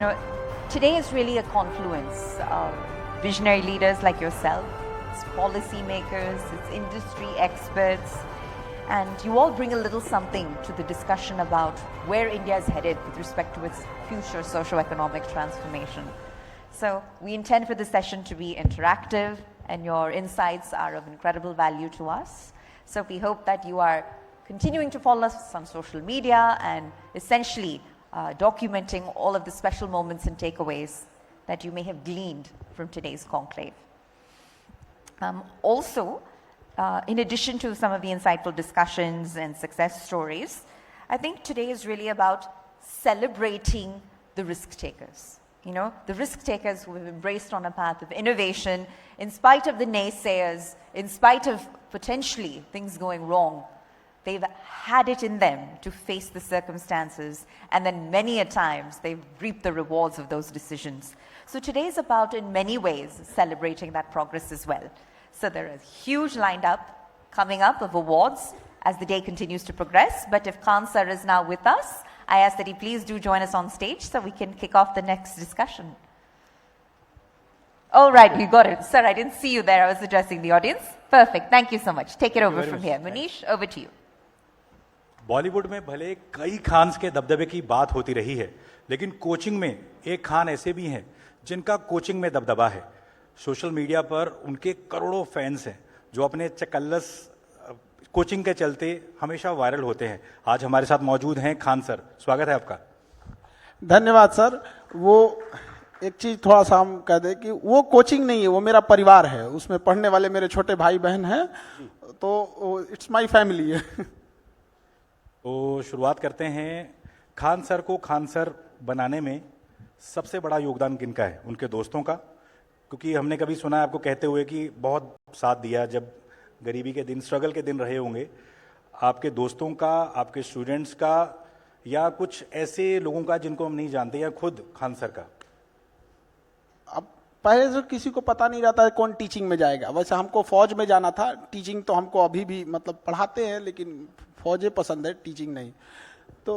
You know, today is really a confluence of visionary leaders like yourself, it's policymakers, it's industry experts, and you all bring a little something to the discussion about where India is headed with respect to its future socio-economic transformation. So we intend for this session to be interactive, and your insights are of incredible value to us. So we hope that you are continuing to follow us on social media and essentially documenting all of the special moments and takeaways that you may have gleaned from today's conclave. Also, in addition to some of the insightful discussions and success stories, I think today is really about celebrating the risk takers. You know, the risk takers who have embraced on a path of innovation in spite of the naysayers, in spite of potentially things going wrong. They've had it in them to face the circumstances, and then many a times they've reaped the rewards of those decisions. So today is about, in many ways, celebrating that progress as well. So there is a huge lineup coming up of awards as the day continues to progress. But if Khan sir is now with us, I ask that he please do join us on stage so we can kick off the next discussion. All right, you got it. Sir, I didn't see you there. I was addressing the audience. Perfect. Thank you so much. Take it over from here. Manish, over to you. Bollywood में भले कई खान्स के दबदबे की बात होती रही है, लेकिन कोचिंग में एक खान ऐसे भी हैं जिनका कोचिंग में दबदबा है। सोशल मीडिया पर उनके करोड़ों फैंस हैं जो अपने चकल्लस कोचिंग के चलते हमेशा वायरल होते हैं। आज हमारे साथ मौजूद हैं खान सर, स्वागत है आपका। धन्यवाद सर। वो एक चीज थोड़ा सा हम कह दें कि वो कोचिंग नहीं है, वो मेरा परिवार है, उसमें पढ़ने वाले मेरे छोटे भाई बहन हैं, तो इट्स माय फैमिली है। तो शुरुआत करते हैं। खान सर को खान सर बनाने में सबसे बड़ा योगदान किनका है? उनके दोस्तों का, क्योंकि हमने कभी सुना है आपको कहते हुए कि बहुत साथ दिया जब गरीबी के दिन, स्ट्रगल के दिन रहे होंगे। आपके दोस्तों का, आपके स्टूडेंट्स का, या कुछ ऐसे लोगों का जिनको हम नहीं जानते, या खुद खान सर का? अब पहले से किसी को पता नहीं रहता है कौन टीचिंग में जाएगा। वैसे हमको फौज में जाना था, टीचिंग तो हमको अभी भी मतलब पढ़ाते हैं, लेकिन फौजें पसंद है, टीचिंग नहीं। तो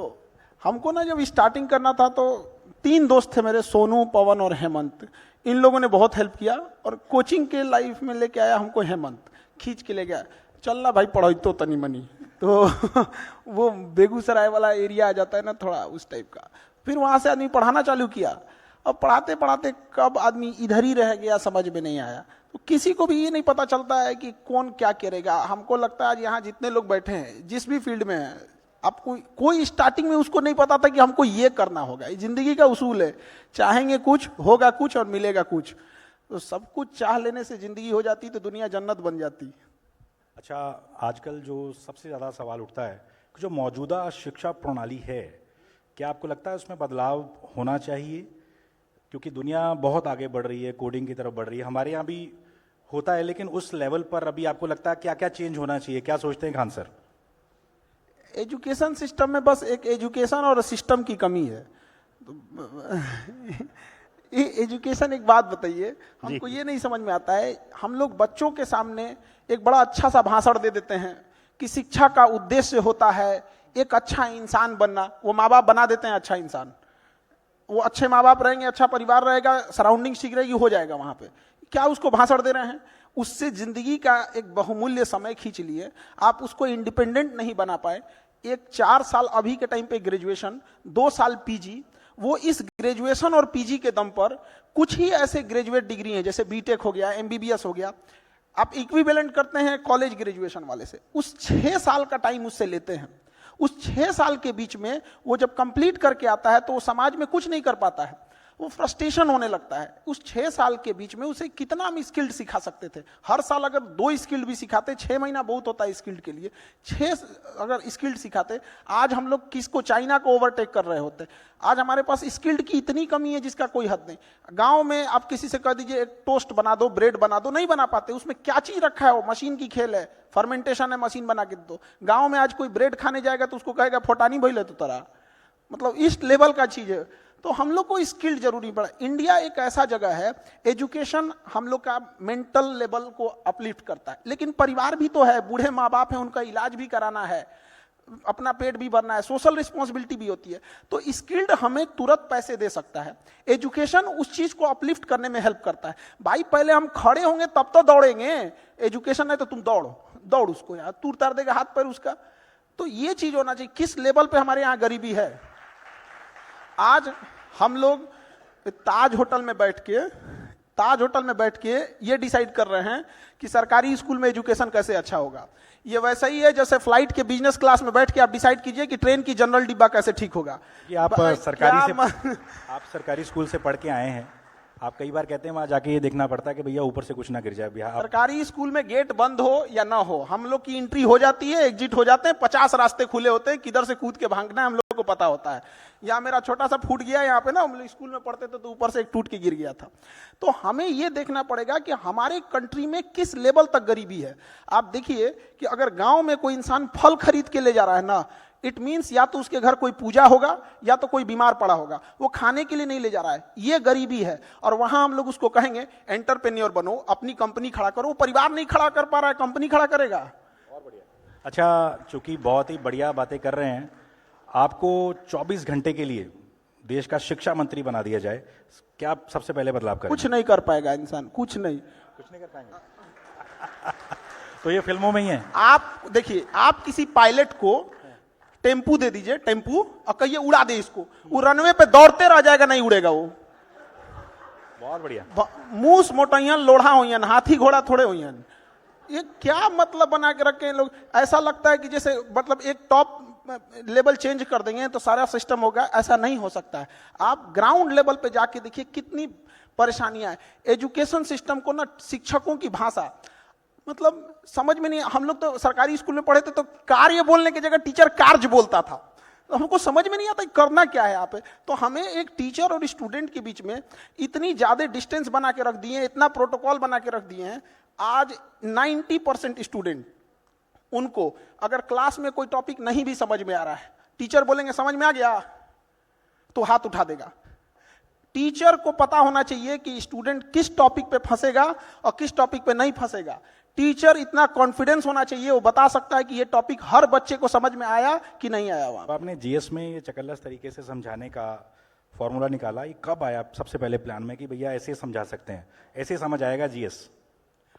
हमको ना जब स्टार्टिंग करना था तो 3 दोस्त थे मेरे, सोनू, पवन और हेमंत। इन लोगों ने बहुत हेल्प किया और कोचिंग के लाइफ में लेके आया हमको हेमंत, खींच के ले गया, चलना भाई पढ़ाई तो तनी मनी। तो वो बेगूसराय वाला एरिया आ जाता है ना थोड़ा उस टाइप का। फिर वहां से आदमी पढ़ाना चालू किया। अब पढ़ाते पढ़ाते कब आदमी इधर ही रह गया समझ में नहीं आया। तो किसी को भी ये नहीं पता चलता है कि कौन क्या करेगा। हमको लगता है आज यहाँ जितने लोग बैठे हैं, जिस भी फील्ड में हैं, आपको कोई स्टार्टिंग में उसको नहीं पता था कि हमको ये करना होगा। ये जिंदगी का उसूल है, चाहेंगे कुछ, होगा कुछ और मिलेगा कुछ। तो सब कुछ चाह लेने से जिंदगी हो जाती तो दुनिया जन्नत बन जाती। अच्छा, आजकल जो सबसे ज़्यादा सवाल उठता है कि जो मौजूदा शिक्षा प्रणाली है, क्या आपको लगता है उसमें बदलाव होना चाहिए? क्योंकि दुनिया बहुत आगे बढ़ रही है, कोडिंग की तरफ बढ़ रही है, हमारे यहाँ भी होता है, लेकिन उस लेवल पर अभी आपको लगता है क्या क्या चेंज होना चाहिए? क्या सोचते हैं खान सर? एजुकेशन सिस्टम में बस एक एजुकेशन और सिस्टम की कमी है। एजुकेशन, एक बात बताइए, हमको ये नहीं समझ में आता है, हम लोग बच्चों के सामने एक बड़ा अच्छा सा भाषण दे देते हैं कि शिक्षा का उद्देश्य होता है एक अच्छा इंसान बनना। वो माँ बाप बना देते हैं अच्छा इंसान, वो अच्छे माँ बाप रहेंगे, अच्छा परिवार रहेगा, सराउंडिंग ठीक रहेगी, हो जाएगा वहां पे। क्या उसको भाषण दे रहे हैं? उससे जिंदगी का एक बहुमूल्य समय खींच लिए, आप उसको इंडिपेंडेंट नहीं बना पाए। एक 4 साल अभी के टाइम पे ग्रेजुएशन, 2 साल पीजी, वो इस ग्रेजुएशन और पीजी के दम पर कुछ ही ऐसे ग्रेजुएट डिग्री हैं, जैसे बीटेक हो गया, एमबीबीएस हो गया, आप इक्विवेलेंट करते हैं कॉलेज ग्रेजुएशन वाले से। उस 6 साल का टाइम उससे लेते हैं। उस 6 साल के बीच में वो जब कंप्लीट करके आता है तो वो समाज में कुछ नहीं कर पाता है, वो फ्रस्ट्रेशन होने लगता है। उस 6 साल के बीच में उसे कितना हम स्किल्ड सिखा सकते थे? हर साल अगर 2 स्किल्ड भी सिखाते, 6 महीना बहुत होता है स्किल्ड के लिए, 6 अगर स्किल्ड सिखाते, आज हम लोग किसको, चाइना को ओवरटेक कर रहे होते। आज हमारे पास स्किल्ड की इतनी कमी है जिसका कोई हद नहीं। गांव में आप किसी से कह दीजिए एक टोस्ट बना दो, ब्रेड बना दो, नहीं बना पाते। उसमें क्या चीज रखा है? वो मशीन की खेल है, फर्मेंटेशन है, मशीन बना के दो। गांव में आज कोई ब्रेड खाने जाएगा तो उसको कहेगा फोटानी भइले तो तरह, मतलब इस लेवल का चीज है। तो हम लोग को स्किल जरूरी पड़ा। इंडिया एक ऐसा जगह है, एजुकेशन हम लोग का मेंटल लेवल को अपलिफ्ट करता है, लेकिन परिवार भी तो है, बूढ़े माँ बाप हैं, उनका इलाज भी कराना है। अपना पेट भी भरना है, सोशल रिस्पॉन्सिबिलिटी भी होती है। तो स्किल्ड हमें तुरंत पैसे दे सकता है, एजुकेशन उस चीज को अपलिफ्ट करने में हेल्प करता है। भाई पहले हम खड़े होंगे तब तो दौड़ेंगे, एजुकेशन है तो तुम दौड़ उसको यार, तू उतार देगा हाथ पैर उसका। तो ये चीज होना चाहिए। किस लेवल पे हमारे यहाँ गरीबी है, आज हम लोग ताज होटल में बैठ के ये डिसाइड कर रहे हैं कि सरकारी स्कूल में एजुकेशन कैसे अच्छा होगा। ये वैसा ही है जैसे फ्लाइट के बिजनेस क्लास में बैठ के आप डिसाइड कीजिए कि ट्रेन की जनरल डिब्बा कैसे ठीक होगा। कि आप सरकारी स्कूल से पढ़ के आए हैं, आप कई बार कहते हैं वहां जाके ये देखना पड़ता है कि भैया ऊपर से कुछ ना गिर जाए। बिहार सरकारी स्कूल में गेट बंद हो या ना हो, हम लोग की एंट्री हो जाती है, एग्जिट हो जाते हैं, 50 रास्ते खुले होते हैं, किधर से कूद के भागना है हम लोग को पता होता है। यहाँ मेरा छोटा सा फूट गया, यहाँ पे ना हम लोग स्कूल में पढ़ते थे तो ऊपर से एक टूट के गिर गया था। तो हमें ये देखना पड़ेगा कि हमारे कंट्री में किस लेवल तक गरीबी है। आप देखिए कि अगर गांव में कोई इंसान फल खरीद के ले जा रहा है ना, इट मीन्स या तो उसके घर कोई पूजा होगा या तो कोई बीमार पड़ा होगा, वो खाने के लिए नहीं ले जा रहा है, ये गरीबी है। और वहां हम लोग उसको कहेंगे एंटरप्रेन्योर बनो, अपनी कंपनी खड़ा करो। वो परिवार नहीं खड़ा कर पा रहा है, कंपनी खड़ा करेगा। अच्छा, चूंकि बहुत ही बढ़िया बातें कर रहे हैं, आपको 24 घंटे के लिए देश का शिक्षा मंत्री बना दिया जाए, क्या आप सबसे पहले बदलाव करेंगे? कुछ नहीं कर पाएगा इंसान, कुछ नहीं कर पाएंगे। तो ये फिल्मों में ही है। आप देखिए, आप किसी पायलट को टेम्पू दे दीजिए, टेम्पू, और कहिए उड़ा दे इसको, वो रनवे पे दौड़ते रह जाएगा, नहीं उड़ेगा वो। बहुत बढ़िया। मूस मोटैयन लोढ़ा होयन, हाथी घोड़ा थोड़े होयन। ये क्या मतलब बना के रखे हैं लोग। ऐसा लगता है कि जैसे मतलब एक टॉप लेवल चेंज कर देंगे तो सारा सिस्टम होगा, ऐसा नहीं हो सकता है। आप ग्राउंड लेवल पे जाके देखिए कितनी परेशानियां हैं। एजुकेशन सिस्टम को ना, शिक्षकों की भाषा मतलब समझ में नहीं। हम लोग तो सरकारी स्कूल में पढ़े थे तो कार्य बोलने की जगह टीचर कार्य बोलता था, तो हमको समझ में नहीं आता करना क्या है यहाँ पे। तो हमें एक टीचर और स्टूडेंट के बीच में इतनी ज्यादा डिस्टेंस बना के रख दिए हैं, इतना प्रोटोकॉल बना के रख दिए हैं। आज 90% स्टूडेंट, उनको अगर क्लास में कोई टॉपिक नहीं भी समझ में आ रहा है, टीचर बोलेंगे समझ में आ गया तो हाथ उठा देगा। टीचर को पता होना चाहिए कि स्टूडेंट किस टॉपिक पे फंसेगा और किस टॉपिक पे नहीं फंसेगा। टीचर इतना कॉन्फिडेंस होना चाहिए, वो बता सकता है कि ये टॉपिक हर बच्चे को समझ में आया कि नहीं आया। अब आपने जीएस में ये चकल्लस तरीके से समझाने का फॉर्मूला निकाला, ये कब आया सबसे पहले प्लान में कि भैया ऐसे समझा सकते हैं, ऐसे समझ आएगा जीएस?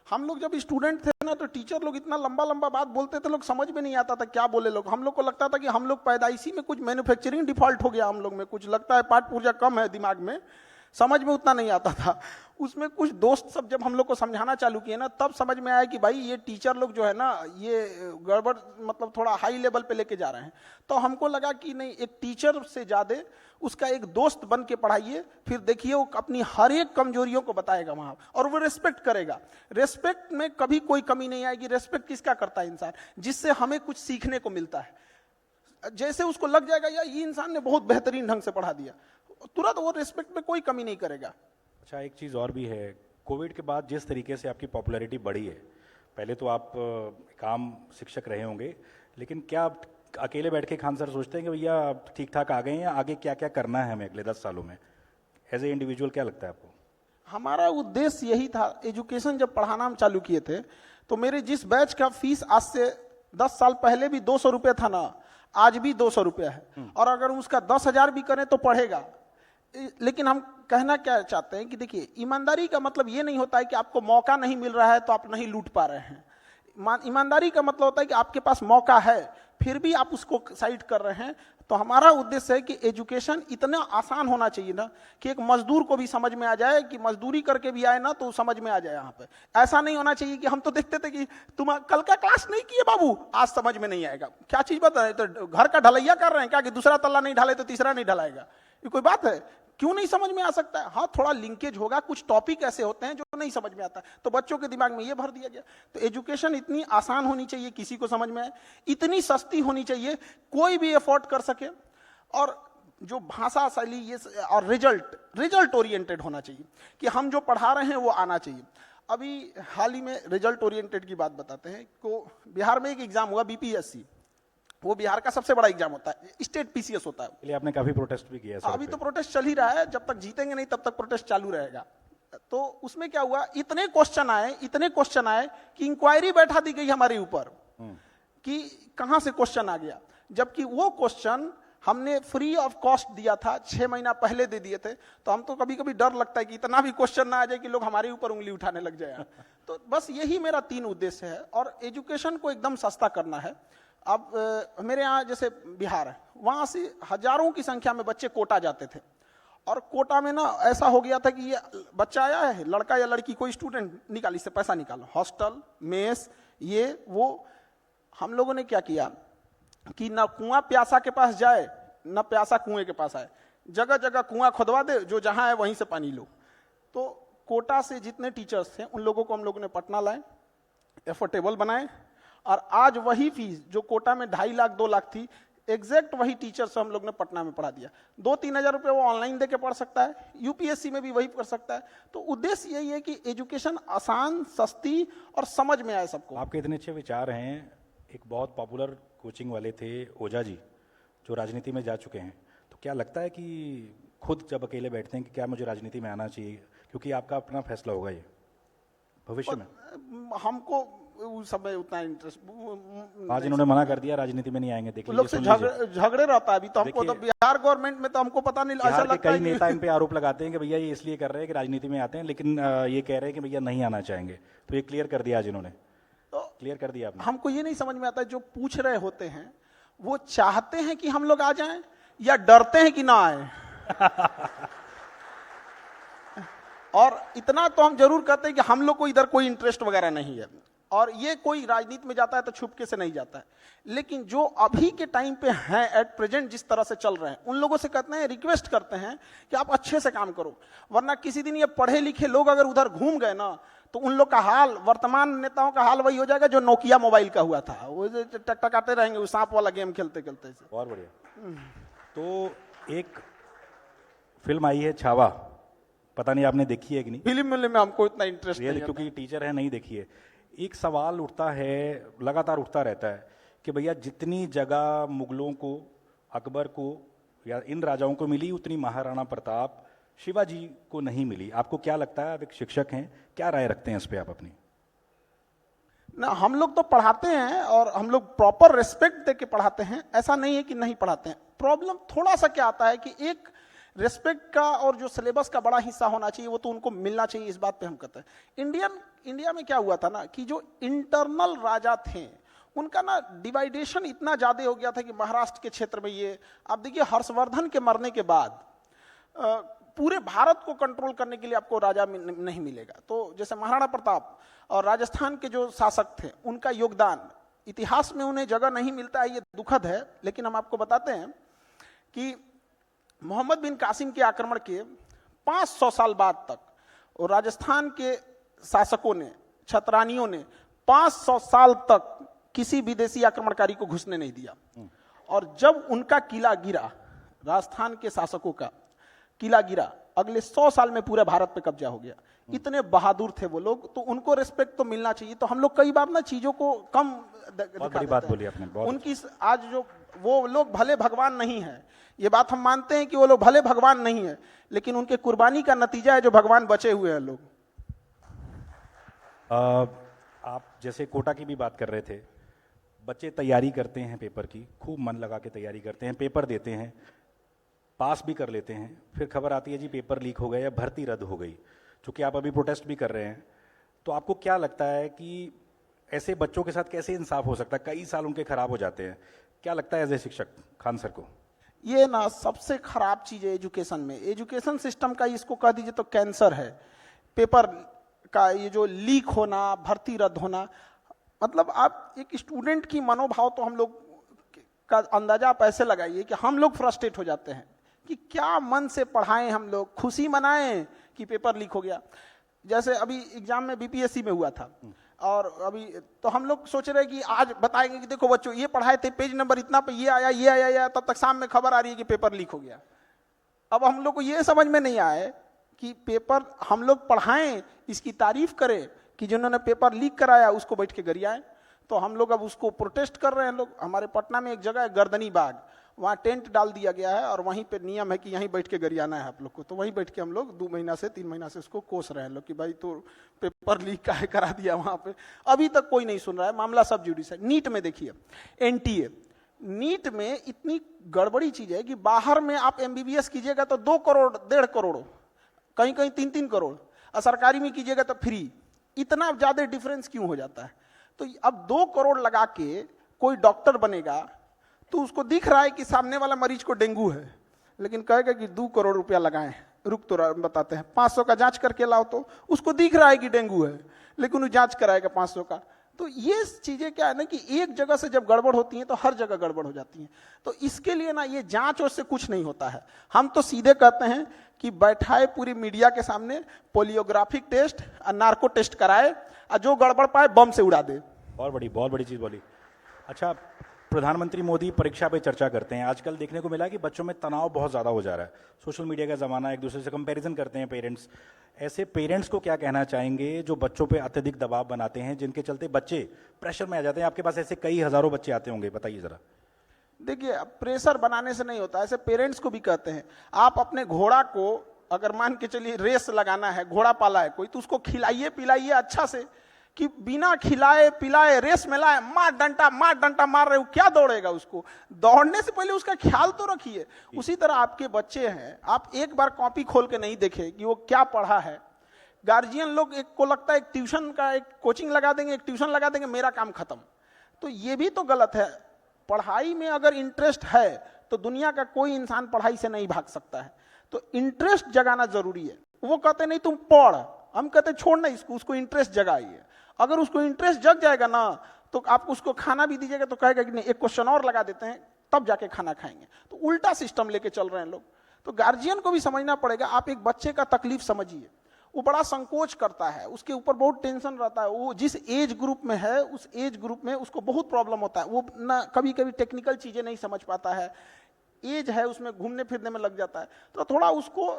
हम लोग जब स्टूडेंट थे ना तो टीचर लोग इतना लंबा लंबा बात बोलते थे, लोग समझ में नहीं आता था क्या बोले लोग। हम लोग को लगता था कि हम लोग पैदाइशी में कुछ मैन्युफैक्चरिंग डिफॉल्ट हो गया हम लोग में, कुछ लगता है पाठ पूर्जा कम है दिमाग में, समझ में उतना नहीं आता था। उसमें कुछ दोस्त सब जब हम लोग को समझाना चालू किए ना, तब समझ में आया कि भाई ये टीचर लोग जो है ना, ये गड़बड़ मतलब थोड़ा हाई लेवल पे लेके जा रहे हैं। तो हमको लगा कि नहीं, एक टीचर से ज्यादा उसका एक दोस्त बन के पढ़ाइए, फिर देखिए वो अपनी हर एक कमजोरियों को बताएगा वहां, और वो रेस्पेक्ट करेगा। रेस्पेक्ट में कभी कोई कमी नहीं आएगी। रेस्पेक्ट किसका करता है? इंसान, जिससे हमें कुछ सीखने को मिलता है। जैसे उसको लग जाएगा यार ये इंसान ने बहुत बेहतरीन ढंग से पढ़ा दिया, तुरंत वो रेस्पेक्ट में कोई कमी नहीं करेगा। अच्छा, एक चीज़ और भी है, कोविड के बाद जिस तरीके से आपकी पॉपुलैरिटी बढ़ी है, पहले तो आप काम शिक्षक रहे होंगे, लेकिन क्या आप अकेले बैठ के खान सर सोचते हैं कि भैया ठीक ठाक आ गए हैं, आगे क्या क्या करना है हमें अगले 10 सालों में? एज ए इंडिविजुअल क्या लगता है आपको? हमारा उद्देश्य यही था। एजुकेशन जब पढ़ाना हम चालू किए थे तो मेरे जिस बैच का फीस आज से 10 साल पहले भी 200 रुपये था ना, आज भी 200 रुपया है। और अगर उसका 10,000 भी करें तो पढ़ेगा। लेकिन हम कहना क्या चाहते हैं कि देखिए, ईमानदारी का मतलब ये नहीं होता है कि आपको मौका नहीं मिल रहा है तो आप नहीं लूट पा रहे हैं। ईमानदारी का मतलब होता है कि आपके पास मौका है फिर भी आप उसको साइड कर रहे हैं। तो हमारा उद्देश्य है कि एजुकेशन इतना आसान होना चाहिए ना कि एक मजदूर को भी समझ में आ जाए, कि मजदूरी करके भी आए ना तो समझ में आ जाए। यहाँ पे ऐसा नहीं होना चाहिए कि हम तो देखते थे कि तुम कल का क्लास नहीं किए बाबू, आज समझ में नहीं आएगा। क्या चीज बता रहे? तो घर का ढलैया कर रहे हैं क्या कि दूसरा तल्ला नहीं ढाले तो तीसरा नहीं ढलाएगा? ये कोई बात है? क्यों नहीं समझ में आ सकता है? हाँ, थोड़ा लिंकेज होगा, कुछ टॉपिक ऐसे होते हैं जो नहीं समझ में आता, तो बच्चों के दिमाग में ये भर दिया गया। तो एजुकेशन इतनी आसान होनी चाहिए, किसी को समझ में आए, इतनी सस्ती होनी चाहिए, कोई भी अफोर्ड कर सके, और जो भाषा शैली ये और रिजल्ट ओरिएंटेड होना चाहिए कि हम जो पढ़ा रहे हैं वो आना चाहिए। अभी हाल ही में रिजल्ट ओरिएंटेड की बात बताते हैं। तो बिहार में एक एग्जाम हुआ बीपीएससी, वो बिहार का सबसे बड़ा एग्जाम होता है, स्टेट पीसीएस होता है। इसलिए आपने काफी प्रोटेस्ट भी किया? अभी तो प्रोटेस्ट चल ही रहा है, जब तक जीतेंगे नहीं तब तक प्रोटेस्ट चालू रहेगा। तो उसमें क्या हुआ, इतने क्वेश्चन आए कि इंक्वायरी बैठा दी गई हमारे ऊपर कि कहां से क्वेश्चन आ गया। जबकि वो क्वेश्चन हमने फ्री ऑफ कॉस्ट दिया था, 6 महीना पहले दे दिए थे। तो हम तो कभी कभी डर लगता है कि इतना भी क्वेश्चन ना आ जाए कि लोग हमारे ऊपर उंगली उठाने लग जाए। तो बस यही मेरा 3 उद्देश्य है, और एजुकेशन को एकदम सस्ता करना है। अब मेरे यहाँ जैसे बिहार है, वहां से हजारों की संख्या में बच्चे कोटा जाते थे, और कोटा में ना ऐसा हो गया था कि ये बच्चा आया है, लड़का या लड़की, कोई स्टूडेंट, निकाल इससे पैसा निकालो, हॉस्टल, मेस, ये वो। हम लोगों ने क्या किया कि ना कुआं प्यासा के पास जाए, ना प्यासा कुएं के पास आए, जगह जगह कुआं खुदवा दे, जो जहां है वहीं से पानी लो। तो कोटा से जितने टीचर्स थे उन लोगों को हम लोगों ने पटना लाए, एफोर्डेबल बनाए, और आज वही फीस जो कोटा में 2.5 लाख 2 लाख थी, एग्जैक्ट वही टीचर से हम लोग ने पटना में पढ़ा दिया। 2-3 हजार रुपये वो ऑनलाइन दे के पढ़ सकता है, यूपीएससी में भी वही कर सकता है। तो उद्देश्य यही है कि एजुकेशन आसान, सस्ती और समझ में आए सबको। आपके इतने अच्छे विचार हैं। एक बहुत पॉपुलर कोचिंग वाले थे ओझा जी, जो राजनीति में जा चुके हैं, तो क्या लगता है कि खुद जब अकेले बैठते हैं कि क्या मुझे राजनीति में आना चाहिए, क्योंकि आपका अपना फैसला होगा ये भविष्य में? हमको उस समय उतना इंटरेस्ट, आज इन्होंने मना कर दिया राजनीति में नहीं आएंगे। देखिए लोग से झगड़े रहता है अभी तो हमको, तो बिहार गवर्नमेंट में तो हमको पता नहीं, ऐसा लगता कई है नेता इन पे आरोप लगाते हैं कि भैया ये इसलिए कर रहे हैं कि राजनीति में आते हैं, लेकिन ये कह रहे हैं कि भैया नहीं आना चाहेंगे। तो ये क्लियर कर दिया आज इन्होंने, तो क्लियर कर दिया आपने। हमको ये नहीं समझ में आता है, जो पूछ रहे होते हैं वो चाहते हैं कि हम लोग आ जाएं या डरते हैं कि ना आए। और इतना तो हम जरूर कहते हैं कि हम लोग को इधर कोई इंटरेस्ट वगैरह नहीं है, और ये कोई राजनीति में जाता है तो छुपके से नहीं जाता है। लेकिन जो अभी के टाइम पे हैं, एट प्रेजेंट जिस तरह से चल रहे हैं, उन लोगों से कहते हैं, रिक्वेस्ट करते हैं कि आप अच्छे से काम करो, वरना किसी दिन ये पढ़े लिखे लोग अगर उधर घूम गए ना, तो उन लोग का हाल, वर्तमान नेताओं का हाल वही हो जाएगा जो नोकिया मोबाइल का हुआ था, वो टकटकाते रहेंगे, वो सांप वाला गेम खेलते खेलते। बहुत बढ़िया। तो एक फिल्म आई है छावा, पता नहीं आपने देखी है कि नहीं? फिल्म में हमको इतना इंटरेस्ट नहीं है, क्योंकि टीचर है, नहीं देखी है। एक सवाल उठता है, लगातार उठता रहता है कि भैया जितनी जगह मुगलों को, अकबर को या इन राजाओं को मिली, उतनी महाराणा प्रताप, शिवाजी को नहीं मिली। आपको क्या लगता है? आप एक शिक्षक हैं, क्या राय रखते हैं इस पे आप अपनी? ना, हम लोग तो पढ़ाते हैं और हम लोग प्रॉपर रिस्पेक्ट दे के पढ़ाते हैं, ऐसा नहीं है कि नहीं पढ़ाते हैं। प्रॉब्लम थोड़ा सा क्या आता है कि एक रिस्पेक्ट का और जो सिलेबस का बड़ा हिस्सा होना चाहिए वो तो उनको मिलना चाहिए, इस बात पे हम कहते हैं। इंडिया में क्या हुआ था ना कि जो इंटरनल राजा थे उनका ना डिवाइडेशन इतना ज्यादा हो गया था कि महाराष्ट्र के क्षेत्र में ये, आप देखिए हर्षवर्धन के मरने के बाद पूरे भारत को कंट्रोल करने के लिए आपको राजा नहीं मिलेगा। तो जैसे महाराणा प्रताप और राजस्थान के जो शासक थे उनका योगदान इतिहास में उन्हें जगह नहीं मिलता है, ये दुखद है। लेकिन हम आपको बताते हैं कि मोहम्मद बिन कासिम के आक्रमण के 500 साल बाद तक और राजस्थान के शासकों ने, छतरानियों ने 500 साल तक किसी विदेशी आक्रमणकारी को घुसने नहीं दिया। और जब उनका किला गिरा, राजस्थान के शासकों का किला गिरा, अगले 100 साल में पूरे भारत पे कब्जा हो गया। इतने बहादुर थे वो लोग, तो उनको रिस्पेक्ट तो मिलना चाहिए। तो हम लोग कई बार ना चीजों को कम बहुत बड़ी बात बोली आपने, बहुत उनकी आज जो वो लोग भले भगवान नहीं है, ये बात हम मानते हैं कि वो लोग भले भगवान नहीं है, लेकिन उनके कुर्बानी का नतीजा है जो भगवान बचे हुए हैं लोग। आप जैसे कोटा की भी बात कर रहे थे, बच्चे तैयारी करते हैं पेपर की, खूब मन लगा के तैयारी करते हैं, पेपर देते हैं, पास भी कर लेते हैं, फिर खबर आती है जी पेपर लीक हो गया या भर्ती रद्द हो गई। चूंकि आप अभी प्रोटेस्ट भी कर रहे हैं, तो आपको क्या लगता है कि ऐसे बच्चों के साथ कैसे इंसाफ हो सकता है? कई साल उनके खराब हो जाते हैं। क्या लगता है एज ए शिक्षक खान सर को? ये ना सबसे खराब चीज है एजुकेशन में, एजुकेशन सिस्टम का इसको कह दीजिए तो कैंसर है। पेपर का ये जो लीक होना, भर्ती रद्द होना, मतलब आप एक स्टूडेंट की मनोभाव तो हम लोग का अंदाजा आप ऐसे लगाइए कि हम लोग फ्रस्ट्रेट हो जाते हैं कि क्या मन से पढ़ाएं, हम लोग खुशी मनाएं कि पेपर लीक हो गया। जैसे अभी एग्जाम में बीपीएससी में हुआ था, और अभी तो हम लोग सोच रहे हैं कि आज बताएंगे कि देखो बच्चों ये पढ़ाए थे, पेज नंबर इतना पे ये आया ये आया, तब तक शाम में खबर आ रही है कि पेपर लीक हो गया। अब हम लोग को ये समझ में नहीं आए कि पेपर हम लोग पढ़ाएं, इसकी तारीफ करें कि जिन्होंने पेपर लीक कराया उसको बैठ के गरियाएं। तो हम लोग अब उसको प्रोटेस्ट कर रहे हैं लोग। हमारे पटना में एक जगह है गर्दनी बाग, वहाँ टेंट डाल दिया गया है और वहीं पे नियम है कि यहीं बैठ के गरियाना है आप लोग को। तो वहीं बैठ के हम लोग 2 महीना से 3 महीना से उसको कोस रहे हैं लोग कि भाई तो पेपर लीक काहे करा दिया वहाँ पे। अभी तक कोई नहीं सुन रहा है, मामला सब जुडिस है। नीट में देखिए, एनटीए नीट में इतनी गड़बड़ी चीज है कि बाहर में आप एमबीबीएस कीजिएगा तो 2 करोड़ 1.5 करोड़, कहीं कहीं 3-3 करोड़, और सरकारी में कीजिएगा तो फ्री। इतना ज्यादा डिफरेंस क्यों हो जाता है? तो अब 2 करोड़ लगा के कोई डॉक्टर बनेगा तो उसको दिख रहा है कि सामने वाला मरीज को डेंगू है, लेकिन कहेगा कि 2 करोड़ रुपया लगाएं, रुक तो बताते हैं 500 का जांच करके लाओ, तो उसको दिख रहा है कि डेंगू है, लेकिन वो जांच कराएगा 500 का। तो ये चीजें क्या है ना कि एक जगह से जब गड़बड़ होती हैं तो हर जगह गड़बड़ हो जाती हैं। तो इसके लिए ना ये जांच और से कुछ नहीं होता है। हम तो सीधे कहते हैं कि बैठाए पूरी मीडिया के सामने पोलियोग्राफिक टेस्ट और नार्को टेस्ट कराए, और जो गड़बड़ पाए बम से उड़ा दे। बहुत बड़ी चीज बोली। अच्छा, प्रधानमंत्री मोदी परीक्षा पे चर्चा करते हैं। आजकल देखने को मिला कि बच्चों में तनाव बहुत ज़्यादा हो जा रहा है। सोशल मीडिया का ज़माना, एक दूसरे से कंपैरिजन करते हैं पेरेंट्स। ऐसे पेरेंट्स को क्या कहना चाहेंगे जो बच्चों पे अत्यधिक दबाव बनाते हैं, जिनके चलते बच्चे प्रेशर में आ जाते हैं? आपके पास ऐसे कई हज़ारों बच्चे आते होंगे, बताइए ज़रा। देखिए, प्रेशर बनाने से नहीं होता, ऐसे पेरेंट्स को भी कहते हैं। आप अपने घोड़ा को अगर मान के चलिए रेस लगाना है, घोड़ा पाला है कोई, तो उसको खिलाइए पिलाइए अच्छा से, कि बिना खिलाए पिलाए रेस में लाए मार डंटा मार रहे हो, क्या दौड़ेगा? उसको दौड़ने से पहले उसका ख्याल तो रखिए। उसी तरह आपके बच्चे हैं, आप एक बार कॉपी खोल के नहीं देखे कि वो क्या पढ़ा है। गार्जियन लोग एक को लगता है एक ट्यूशन का एक कोचिंग लगा देंगे, एक ट्यूशन लगा देंगे, मेरा काम खत्म। तो ये भी तो गलत है। पढ़ाई में अगर इंटरेस्ट है तो दुनिया का कोई इंसान पढ़ाई से नहीं भाग सकता है। तो इंटरेस्ट जगाना जरूरी है। वो कहते नहीं तुम पढ़, हम कहते छोड़ना इसको, उसको इंटरेस्ट जगाइए। अगर उसको इंटरेस्ट जग जाएगा ना, तो आप उसको खाना भी दीजिएगा तो कहेगा कि नहीं एक क्वेश्चन और लगा देते हैं तब जाके खाना खाएंगे। तो उल्टा सिस्टम लेके चल रहे हैं लोग। तो गार्जियन को भी समझना पड़ेगा। आप एक बच्चे का तकलीफ समझिए, वो बड़ा संकोच करता है, उसके ऊपर बहुत टेंशन रहता है। वो जिस एज ग्रुप में है उस एज ग्रुप में उसको बहुत प्रॉब्लम होता है। वो ना कभी कभी टेक्निकल चीजें नहीं समझ पाता है, एज है उसमें घूमने फिरने में लग जाता है। तो थोड़ा उसको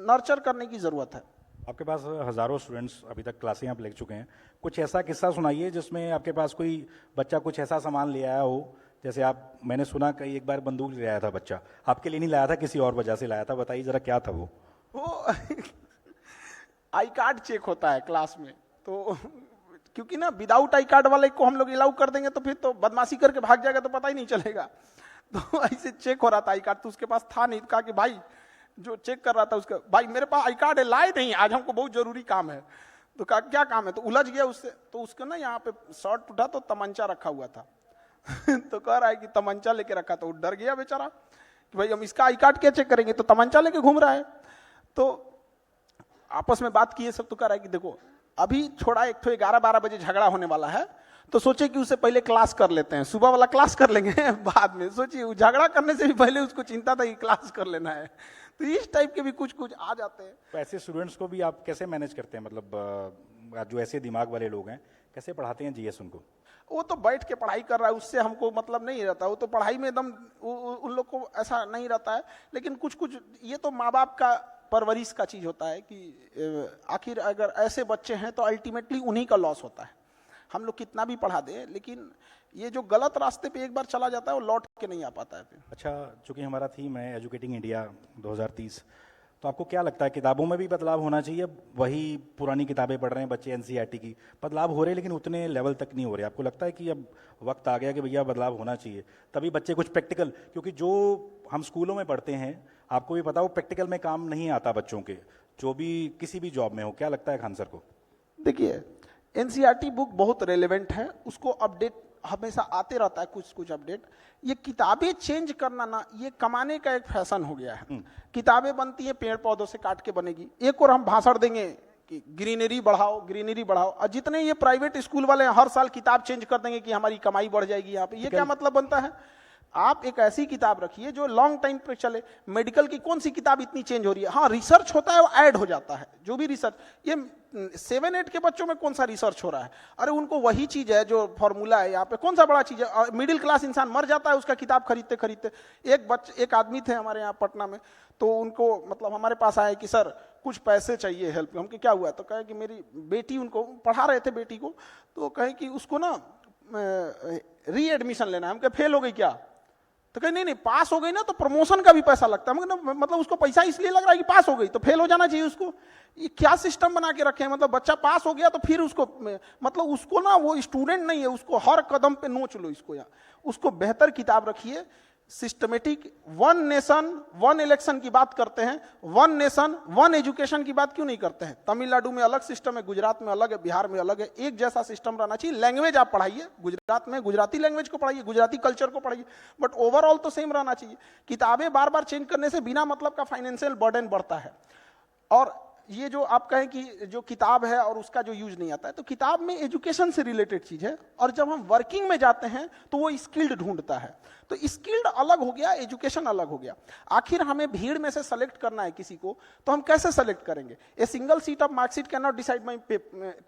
नर्चर करने की जरूरत है। आपके पास हज़ारों स्टूडेंट्स अभी तक क्लासें आप ले चुके हैं। कुछ ऐसा किस्सा सुनाइए जिसमें आपके पास कोई बच्चा कुछ ऐसा सामान ले आया हो, जैसे मैंने सुना कई एक बार बंदूक ले आया था बच्चा, आपके लिए नहीं लाया था, किसी और वजह से लाया था। बताइए जरा क्या था वो? आई कार्ड चेक होता है क्लास में, तो क्योंकि ना विदाउट आई कार्ड वाले को हम लोग अलाउ कर देंगे तो फिर तो बदमाशी करके भाग जाएगा तो पता ही नहीं चलेगा। तो ऐसे चेक हो रहा था आई कार्ड, तो उसके पास था नहीं। कहा कि भाई, जो चेक कर रहा था उसका, भाई मेरे पास आई कार्ड है, लाए नहीं, आज हमको बहुत जरूरी काम है। तो कहा क्या काम है? तो उलझ गया उससे। तो उसको ना यहाँ पे शर्ट उठा तो तमंचा रखा हुआ था। तो कह रहा है कि तमंचा लेके रखा, तो डर गया बेचारा कि भाई हम इसका आई कार्ड क्या चेक करेंगे, तो तमंचा लेके घूम रहा है। तो आपस में बात किए सब, तो कह रहा है कि देखो अभी छोड़ा, एक तो 11-12 बजे झगड़ा होने वाला है, तो सोचे कि उसे पहले क्लास कर लेते हैं, सुबह वाला क्लास कर लेंगे बाद में। सोचिए झगड़ा करने से भी पहले उसको चिंता था कि क्लास कर लेना है। तो इस टाइप के भी कुछ आ जाते हैं। तो ऐसे स्टूडेंट्स को भी आप कैसे मैनेज करते हैं? मतलब जो ऐसे दिमाग वाले लोग हैं, कैसे पढ़ाते हैं जीएस उनको? वो तो बैठ के पढ़ाई कर रहा है, उससे हमको मतलब नहीं रहता। वो तो पढ़ाई में एकदम उन लोग को ऐसा नहीं रहता है। लेकिन कुछ ये तो माँ बाप का परवरिश का चीज होता है कि आखिर अगर ऐसे बच्चे हैं तो अल्टीमेटली उन्हीं का लॉस होता है। हम लोग कितना भी पढ़ा दें, लेकिन ये जो गलत रास्ते पे एक बार चला जाता है वो लौट के नहीं आ पाता है फिर। अच्छा, चूंकि हमारा थीम है एजुकेटिंग इंडिया 2030, तो आपको क्या लगता है किताबों में भी बदलाव होना चाहिए? वही पुरानी किताबें पढ़ रहे हैं बच्चे, एनसीईआरटी की बदलाव हो रहे हैं लेकिन उतने लेवल तक नहीं हो रहे। आपको लगता है कि अब वक्त आ गया कि भैया बदलाव होना चाहिए, तभी बच्चे कुछ प्रैक्टिकल, क्योंकि जो हम स्कूलों में पढ़ते हैं आपको भी पता, वो प्रैक्टिकल में काम नहीं आता बच्चों के, जो भी किसी भी जॉब में हो। क्या लगता है खान सर को? देखिए, एनसीईआरटी बुक बहुत रेलेवेंट है, उसको अपडेट हमेशा आते रहता है, कुछ अपडेट। ये किताबें चेंज करना ना, ये कमाने का एक फैशन हो गया है। किताबें बनती हैं पेड़ पौधों से काट के बनेगी। एक और हम भाषण देंगे कि ग्रीनरी बढ़ाओ, ग्रीनरी बढ़ाओ, और जितने ये प्राइवेट स्कूल वाले हर साल किताब चेंज कर देंगे कि हमारी कमाई बढ़ जाएगी यहाँ पे। ये क्या मतलब बनता है? आप एक ऐसी किताब रखिए जो लॉन्ग टाइम पे चले। मेडिकल की कौन सी किताब इतनी चेंज हो रही है? हाँ, रिसर्च होता है, वो ऐड हो जाता है, जो भी रिसर्च। ये 7-8 के बच्चों में कौन सा रिसर्च हो रहा है? अरे उनको वही चीज है जो फॉर्मूला है यहाँ पे, कौन सा बड़ा चीज है? मिडिल क्लास इंसान मर जाता है उसका किताब खरीदते खरीदते। एक आदमी थे हमारे यहाँ पटना में, तो उनको मतलब हमारे पास आए कि सर कुछ पैसे चाहिए हेल्प। हमके क्या हुआ? तो कहे कि मेरी बेटी, उनको पढ़ा रहे थे बेटी को, तो कहे कि उसको ना री एडमिशन लेना है। हम कहे फेल हो गई क्या? तो तो कहे नहीं नहीं पास हो गई ना तो प्रमोशन का भी पैसा लगता है। मतलब उसको पैसा इसलिए लग रहा है कि पास हो गई तो फेल हो जाना चाहिए उसको। ये क्या सिस्टम बना के रखे हैं? मतलब बच्चा पास हो गया तो फिर उसको, मतलब उसको ना, वो स्टूडेंट नहीं है, उसको हर कदम पे नोच लो इसको। यहाँ उसको बेहतर किताब रखिए, systematic. One nation one election की बात करते हैं, वन नेशन वन एजुकेशन की बात क्यों नहीं करते हैं? तमिलनाडु में अलग सिस्टम है, गुजरात में अलग है, बिहार में अलग है। एक जैसा सिस्टम रहना चाहिए। लैंग्वेज आप पढ़ाइए, गुजरात में गुजराती लैंग्वेज को पढ़ाइए, गुजराती कल्चर को पढ़ाइए, बट ओवरऑल तो सेम रहना चाहिए। किताबें बार बार चेंज करने से बिना मतलब का फाइनेंशियल बर्डन बढ़ता है। और ये जो आप कहें कि जो किताब है और उसका जो यूज नहीं आता है, तो किताब में एजुकेशन से रिलेटेड चीज है, और जब हम वर्किंग में जाते हैं तो वो स्किल्ड ढूंढता है। तो स्किल्ड अलग हो गया, एजुकेशन अलग हो गया। आखिर हमें भीड़ में से सेलेक्ट करना है किसी को, तो हम कैसे सेलेक्ट करेंगे? A single sheet of marksheet can not decide my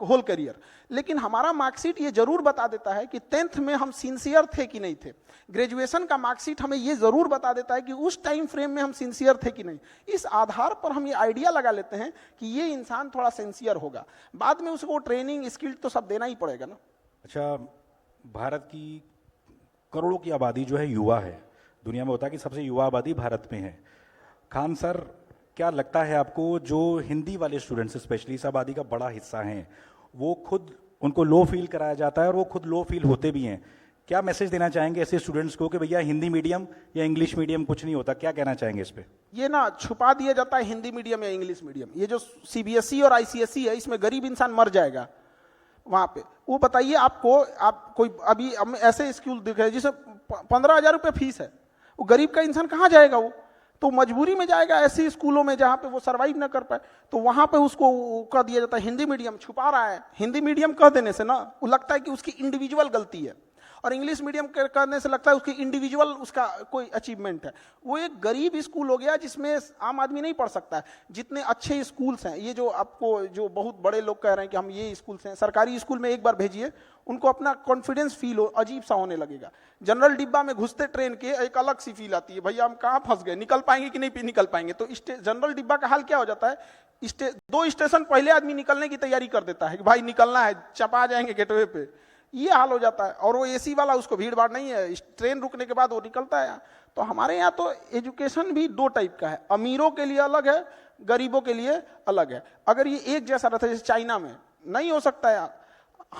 whole career. लेकिन हमारा मार्कशीट ये जरूर बता देता है कि 10th में हम सिंसियर थे कि नहीं थे। ग्रेजुएशन का मार्कशीट हमें ये जरूर बता देता है कि उस टाइम फ्रेम में हम सिंसियर थे कि नहीं। इस आधार पर हम ये आइडिया लगा लेते हैं कि ये इंसान थोड़ा सिंसियर होगा। बाद में उसको ट्रेनिंग स्किल तो सब देना ही पड़ेगा ना। अच्छा, भारत की करोड़ों की आबादी जो है युवा है। दुनिया में होता है कि सबसे युवा आबादी भारत में है। खान सर, क्या लगता है आपको, जो हिंदी वाले स्टूडेंट्स स्पेशली इस आबादी का बड़ा हिस्सा हैं, वो खुद, उनको लो फील कराया जाता है और वो खुद लो फील होते भी हैं। क्या मैसेज देना चाहेंगे ऐसे स्टूडेंट्स को कि भैया हिंदी मीडियम या इंग्लिश मीडियम कुछ नहीं होता? क्या कहना चाहेंगे इस पे? ये ना छुपा दिया जाता है हिंदी मीडियम या इंग्लिश मीडियम। ये जो सीबीएसई और आईसीएसई है, इसमें गरीब इंसान मर जाएगा वहां पे। वो बताइए आपको, आप कोई अभी ऐसे स्कूल दिख रहे जिसे 15,000 रुपये फीस है, वो गरीब का इंसान कहाँ जाएगा? वो तो मजबूरी में जाएगा ऐसे स्कूलों में जहां पे वो सरवाइव ना कर पाए। तो वहां पे उसको कह दिया जाता है हिंदी मीडियम। छुपा रहा है। हिंदी मीडियम कह देने से ना वो लगता है कि उसकी इंडिविजुअल गलती है, और इंग्लिश मीडियम करने से लगता है उसकी इंडिविजुअल उसका कोई अचीवमेंट है। वो एक गरीब स्कूल हो गया जिसमें आम आदमी नहीं पढ़ सकता है। जितने अच्छे स्कूल्स हैं, ये जो आपको जो बहुत बड़े लोग कह रहे हैं कि हम ये स्कूल्स हैं, सरकारी स्कूल में एक बार भेजिए, उनको अपना कॉन्फिडेंस फील हो, अजीब सा होने लगेगा। जनरल डिब्बा में घुसते ट्रेन के एक अलग सी फील आती है, भैया हम कहाँ फंस गए, निकल पाएंगे कि नहीं निकल पाएंगे। तो जनरल डिब्बा का हाल क्या हो जाता है? 2 स्टेशन पहले आदमी निकलने की तैयारी कर देता है कि भाई निकलना है, चपा जाएंगे गेटवे पे। ये हाल हो जाता है। और वो एसी वाला, उसको भीड़ भाड़ नहीं है, ट्रेन रुकने के बाद वो निकलता है। तो हमारे यहाँ तो एजुकेशन भी 2 टाइप का है, अमीरों के लिए अलग है, गरीबों के लिए अलग है। अगर ये एक जैसा रहता है जैसे चाइना में, नहीं हो सकता यार।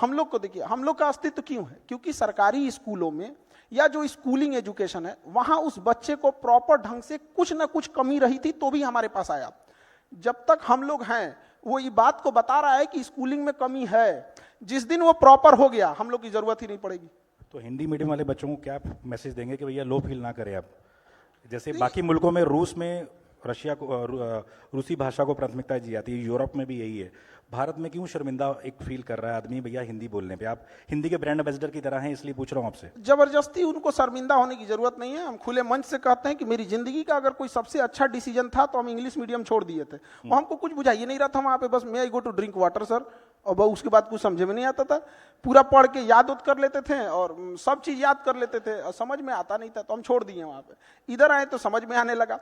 हम लोग को देखिए, हम लोग का अस्तित्व क्यों है? क्योंकि सरकारी स्कूलों में या जो स्कूलिंग एजुकेशन है, वहां उस बच्चे को प्रॉपर ढंग से कुछ ना कुछ कमी रही थी तो भी हमारे पास आया। जब तक हम लोग हैं, वो ये बात को बता रहा है कि स्कूलिंग में कमी है। जिस दिन वो प्रॉपर हो गया, हम लोग की जरूरत ही नहीं पड़ेगी। तो हिंदी मीडियम वाले बच्चों को क्या मैसेज देंगे कि भैया लो फील ना करें आप? जैसे बाकी मुल्कों में, रूस में रशिया को रूसी भाषा को प्राथमिकता दी जाती है, यूरोप में भी यही है। भारत में क्यों शर्मिंदा एक फील कर रहा है आदमी भैया हिंदी बोलने पे? आप हिंदी के ब्रांड एम्बेसडर की तरह हैं, इसलिए पूछ रहा हूँ आपसे। जबरदस्ती उनको शर्मिंदा होने की जरूरत नहीं है। हम खुले मंच से कहते हैं कि मेरी जिंदगी का अगर कोई सबसे अच्छा डिसीजन था तो हम इंग्लिश मीडियम छोड़ दिए थे। वो हमको कुछ बुझाइए नहीं रहा था वहां पे, बस may I go to drink water sir, और उसके बाद कुछ समझ में नहीं आता था। पूरा पढ़ के याद उद कर लेते थे और सब चीज याद कर लेते थे, और समझ में आता नहीं था तो हम छोड़ दिए वहां पे। इधर आए तो समझ में आने लगा।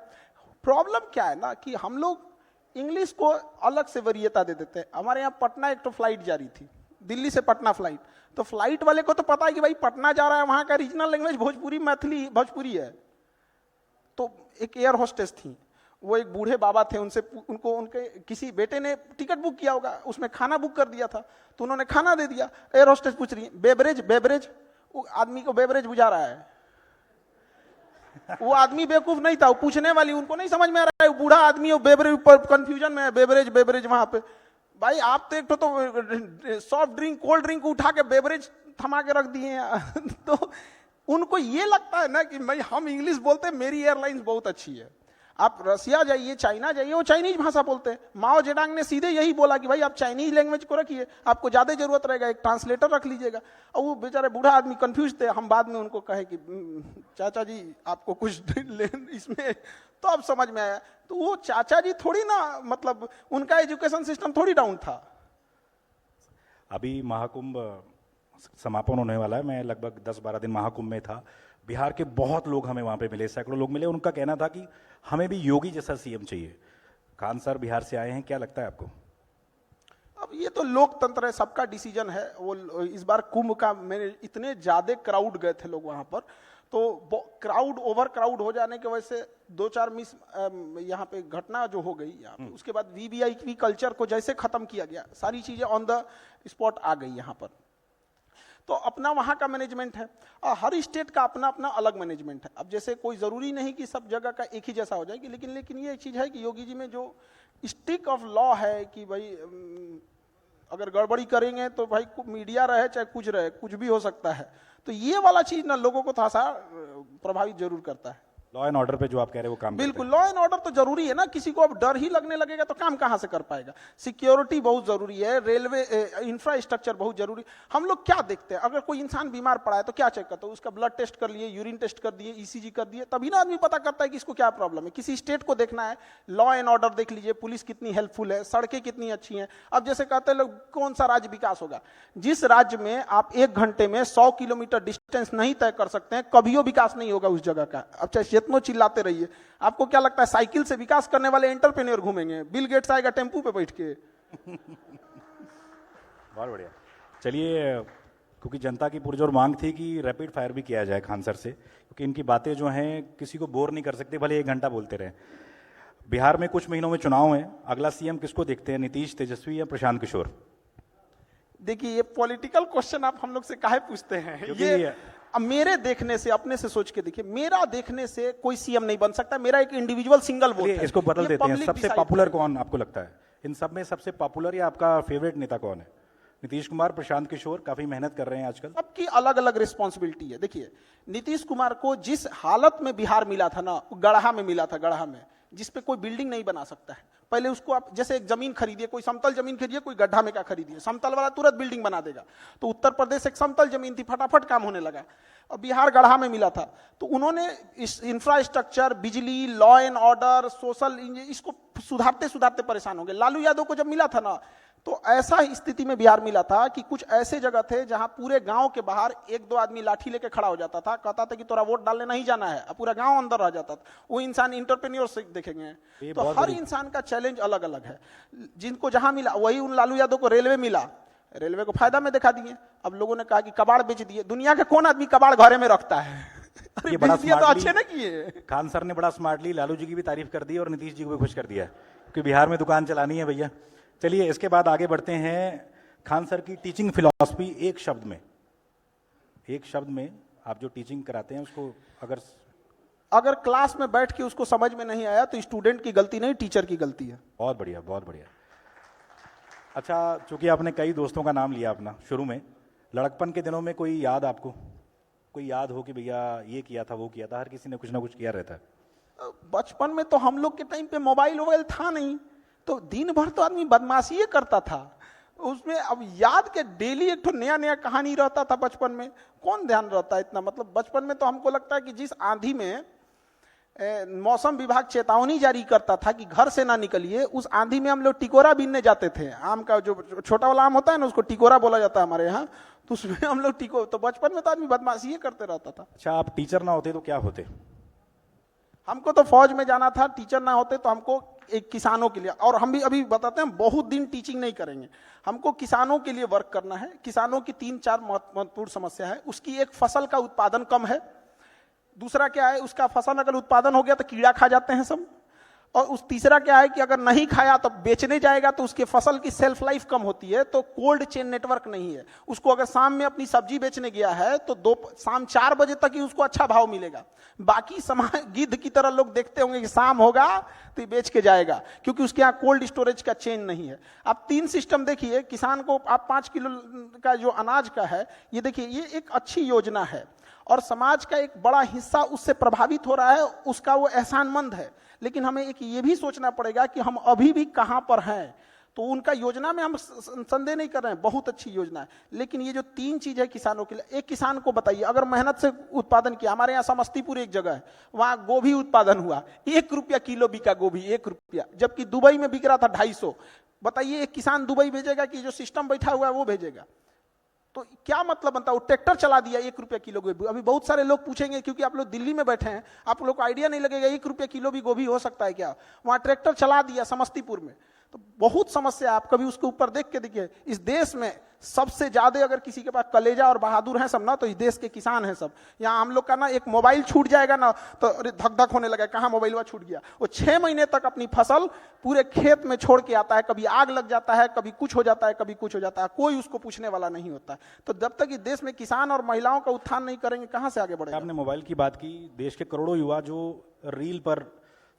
प्रॉब्लम क्या है ना कि हम लोग इंग्लिश को अलग से वरीयता दे देते हैं। हमारे यहाँ पटना एक तो फ्लाइट जा रही थी, दिल्ली से पटना फ्लाइट, तो फ्लाइट वाले को तो पता है कि भाई पटना जा रहा है, वहां का रीजनल लैंग्वेज भोजपुरी, मैथिली भोजपुरी है। तो एक एयर होस्टेस थी, वो एक बूढ़े बाबा थे, उनको उनके किसी बेटे ने टिकट बुक किया होगा, उसमें खाना बुक कर दिया था, तो उन्होंने खाना दे दिया। एयर होस्टेस पूछ रही है बेवरेज बेवरेज, वो आदमी को बेवरेज बुझा रहा है। वो आदमी बेवकूफ नहीं था, वो पूछने वाली उनको नहीं समझ में आ रहा है, बूढ़ा आदमी बेवरेज पर कंफ्यूजन में है, बेवरेज बेवरेज। वहां पे भाई आप तो एक तो सॉफ्ट ड्रिंक कोल्ड ड्रिंक उठा के बेवरेज थमा के रख दिए हैं। तो उनको ये लगता है ना कि भाई हम इंग्लिश बोलते हैं, मेरी एयरलाइंस बहुत अच्छी है। आप रसिया जाइए, चाइना जाइए, वो चाइनीज भाषा बोलते हैं। माओ जेडांग ने सीधे यही बोला कि भाई आप चाइनीज लैंग्वेज को रखिए, आपको ज्यादा जरूरत रहेगा, एक ट्रांसलेटर रख लीजिएगा। और वो बेचारे बूढ़ा आदमी कंफ्यूज थे। हम बाद में उनको कहे कि चाचा जी आपको कुछ इसमें, तो अब समझ में आया। तो वो चाचा जी थोड़ी ना, मतलब उनका एजुकेशन सिस्टम थोड़ी डाउन था। अभी महाकुंभ समापन होने वाला है, मैं लगभग 10-12 दिन महाकुंभ में था। बिहार के बहुत लोग हमें वहाँ पे मिले, सैकड़ों लोग मिले। उनका कहना था कि हमें भी योगी जैसा सीएम चाहिए। खान सर बिहार से आए हैं, क्या लगता है आपको? अब ये तो लोकतंत्र है, सबका डिसीजन है। वो इस बार कुंभ का, मेरे इतने ज्यादा क्राउड गए थे लोग वहां पर, तो क्राउड ओवर क्राउड हो जाने की वजह से 2-4 मिस यहाँ पे घटना जो हो गई यहाँ पे, उसके बाद वीवीआईपी कल्चर को जैसे खत्म किया गया, सारी चीजें ऑन द स्पॉट आ गई यहाँ पर। तो अपना वहाँ का मैनेजमेंट है और हर स्टेट का अपना अपना अलग मैनेजमेंट है। अब जैसे कोई जरूरी नहीं कि सब जगह का एक ही जैसा हो जाएगी, लेकिन ये एक चीज है कि योगी जी में जो स्टिक ऑफ लॉ है कि भाई अगर गड़बड़ी करेंगे तो भाई मीडिया रहे चाहे कुछ रहे, कुछ भी हो सकता है। तो ये वाला चीज ना लोगों को थोड़ा सा प्रभावित जरूर करता है। लॉ एंड ऑर्डर पे जो आप कह रहे हैं वो काम बिल्कुल, लॉ एंड ऑर्डर तो जरूरी है ना, किसी को अब डर ही लगने लगेगा तो काम कहां से कर पाएगा। सिक्योरिटी बहुत जरूरी है, रेलवे इंफ्रास्ट्रक्चर बहुत जरूरी। हम लोग क्या देखते हैं, अगर कोई इंसान बीमार पड़ा है तो क्या चेक करते हैं, उसका ब्लड टेस्ट कर लिए, यूरिन टेस्ट कर दिए, ईसीजी कर दिए, तभी ना आदमी पता करता है कि इसको क्या प्रॉब्लम है। किसी स्टेट को देखना है, लॉ एंड ऑर्डर देख लीजिए, पुलिस कितनी हेल्पफुल है, सड़कें कितनी अच्छी हैं। अब जैसे कहते हैं लोग कौन सा राज्य विकास होगा, जिस राज्य में आप 1 घंटे में 100 किलोमीटर डिस्टेंस नहीं तय कर सकते हैं, कभियो विकास नहीं होगा उस जगह का। अब चाहे जितनो चिल्लाते रहिए, आपको क्या लगता है साइकिल से विकास करने वाले एंटरप्रेन्योर घूमेंगे? बिल गेट्स आएगा टेम्पू पे बैठ के। बहुत बढ़िया। चलिए, क्योंकि जनता की पुरजोर मांग थी कि रैपिड फायर भी किया जाए खान सर से, क्योंकि इनकी बातें जो हैं किसी को बोर नहीं कर सकते, भले 1 घंटा बोलते रहे। बिहार में कुछ महीनों में चुनाव है, अगला सीएम किसको देखते हैं, नीतीश, तेजस्वी या प्रशांत किशोर? देखिए, ये पॉलिटिकल क्वेश्चन आप हम लोग से काहे पूछते हैं? क्योंकि ये अब मेरे देखने से, अपने से सोच के देखिए, मेरा देखने से कोई सीएम नहीं बन सकता। मेरा एक इंडिविजुअल सिंगल वोट है। इसको बदल देते हैं, public सबसे decide पॉपुलर करेगी। कौन आपको लगता है इन सब में? सबसे पॉपुलर या आपका फेवरेट नेता कौन है? नीतीश कुमार, प्रशांत किशोर, काफी मेहनत कर रहे हैं आजकल। सबकी अलग अलग रिस्पॉन्सिबिलिटी है। देखिए, नीतीश कुमार को जिस हालत में बिहार मिला था ना, गढ़ा में मिला था, गढ़ा में, जिसपे कोई बिल्डिंग नहीं बना सकता है। पहले उसको आप जैसे एक जमीन खरीदिए, कोई समतल जमीन खरीदिए, कोई गड्ढा में का खरीदिए, समतल वाला तुरंत बिल्डिंग बना देगा। तो उत्तर प्रदेश एक समतल जमीन थी, फटाफट काम होने लगा। और बिहार गढ़ा में मिला था, तो उन्होंने इस इंफ्रास्ट्रक्चर, बिजली, लॉ एंड ऑर्डर, सोशल, इसको सुधारते सुधारते परेशान हो गए। लालू यादव को जब मिला था ना, तो ऐसा स्थिति में बिहार मिला था कि कुछ ऐसे जगह थे जहां पूरे गांव के बाहर 1-2 आदमी लाठी लेके खड़ा हो जाता था, कहता था कि तोरा वोट डालने नहीं जाना है, अब पूरा गांव अंदर रह जाता था। वो इंसान इंटरप्रेन्योर से देखेंगे। तो हर इंसान का चैलेंज अलग अलग है। जिनको जहां मिला, वही उन लालू यादव को रेलवे मिला, रेलवे को फायदा में दिखा दिए। अब लोगों ने कहा कि कबाड़ बेच दिए। दुनिया के कौन आदमी कबाड़ घरे में रखता है? ये बड़ा बेच दिया तो अच्छे ना किए। खान सर ने बड़ा स्मार्टली लालू जी की भी तारीफ कर दी और नीतीश जी को भी खुश कर दिया, क्योंकि बिहार में दुकान चलानी है भैया। चलिए, इसके बाद आगे बढ़ते हैं। खान सर की टीचिंग फिलॉसफी, एक शब्द में आप जो टीचिंग कराते हैं उसको अगर क्लास में बैठ के उसको समझ में नहीं आया तो स्टूडेंट की गलती नहीं, टीचर की गलती है। बहुत बढ़िया, बहुत बढ़िया। अच्छा, चूंकि आपने कई दोस्तों का नाम लिया अपना शुरू में, लड़कपन के दिनों में कोई याद आपको, कोई याद हो कि भैया ये किया था, वो किया था? हर किसी ने कुछ ना कुछ किया रहता है। बचपन में तो हम लोग के टाइम पे मोबाइल वोबाइल था नहीं, तो दिन भर तो आदमी बदमाशी करता था उसमें। अब याद के डेली एक तो नया नया कहानी रहता था बचपन में, कौन ध्यान रहता है इतना। मतलब बचपन में तो हमको लगता है कि जिस आंधी में मौसम विभाग चेतावनी जारी करता था कि घर से ना निकलिए, उस आंधी में हम लोग टिकोरा बीनने जाते थे। आम का जो छोटा वाला आम होता है ना, उसको टिकोरा बोला जाता है हमारे यहाँ, तो उसमें हम लोग तो बचपन में तो आदमी बदमाशी करते रहता था। अच्छा, आप टीचर ना होते तो क्या होते? हमको तो फौज में जाना था। टीचर ना होते तो हमको एक किसानों के लिए, और हम भी अभी बताते हैं, बहुत दिन टीचिंग नहीं करेंगे, हमको किसानों के लिए वर्क करना है। किसानों की 3-4 महत्वपूर्ण समस्या है। उसकी एक, फसल का उत्पादन कम है। दूसरा क्या है, उसका फसल अगर उत्पादन हो गया तो कीड़ा खा जाते हैं सब। और उस तीसरा क्या है कि अगर नहीं खाया तो बेचने जाएगा तो उसके फसल की सेल्फ लाइफ कम होती है, तो कोल्ड चेन नेटवर्क नहीं है। उसको अगर शाम में अपनी सब्जी बेचने गया है तो शाम 4 बजे तक ही उसको अच्छा भाव मिलेगा। बाकी समाज गिद्ध की तरह लोग देखते होंगे कि शाम होगा तो बेच के जाएगा, क्योंकि उसके यहाँ कोल्ड स्टोरेज का चेन नहीं है। आप 3 सिस्टम देखिए, किसान को आप 5 किलो का जो अनाज का है, ये देखिए, ये एक अच्छी योजना है और समाज का एक बड़ा हिस्सा उससे प्रभावित हो रहा है, उसका वो एहसानमंद है। लेकिन हमें एक ये भी सोचना पड़ेगा कि हम अभी भी कहां पर हैं। तो उनका योजना में हम संदेह नहीं कर रहे हैं, बहुत अच्छी योजना है। लेकिन ये जो 3 चीज है किसानों के लिए, एक किसान को बताइए, अगर मेहनत से उत्पादन किया, हमारे यहाँ समस्तीपुर एक जगह है, वहां गोभी उत्पादन हुआ, 1 रुपया किलो बिका गोभी, 1 रुपया, जबकि दुबई में बिक रहा था 250। बताइए, एक किसान दुबई भेजेगा कि जो सिस्टम बैठा हुआ है वो भेजेगा? तो क्या मतलब बनता है? वो ट्रैक्टर चला दिया, 1 रुपया किलो गोभी। अभी बहुत सारे लोग पूछेंगे, क्योंकि आप लोग दिल्ली में बैठे हैं, आप लोग को आइडिया नहीं लगेगा 1 रुपया किलो भी गोभी हो सकता है क्या। वहां ट्रैक्टर चला दिया समस्तीपुर में, तो बहुत समस्या है। आप कभी उसके ऊपर देख के देखिए, इस देश में सबसे ज्यादा अगर किसी के पास कलेजा और बहादुर हैं सब ना, तो इस देश के किसान हैं सब। यहाँ हम लोग का ना एक मोबाइल छूट जाएगा ना तो अरे धक धक होने लगा, कहाँ मोबाइल हुआ छूट गया। वो 6 महीने तक अपनी फसल पूरे खेत में छोड़ के आता है, कभी आग लग जाता है, कभी कुछ हो जाता है, कभी कुछ हो जाता है, कोई उसको पूछने वाला नहीं होता। तो जब तक इस देश में किसान और महिलाओं का उत्थान नहीं करेंगे, कहाँ से आगे बढ़ेगा। आपने मोबाइल की बात की, देश के करोड़ों युवा जो रील पर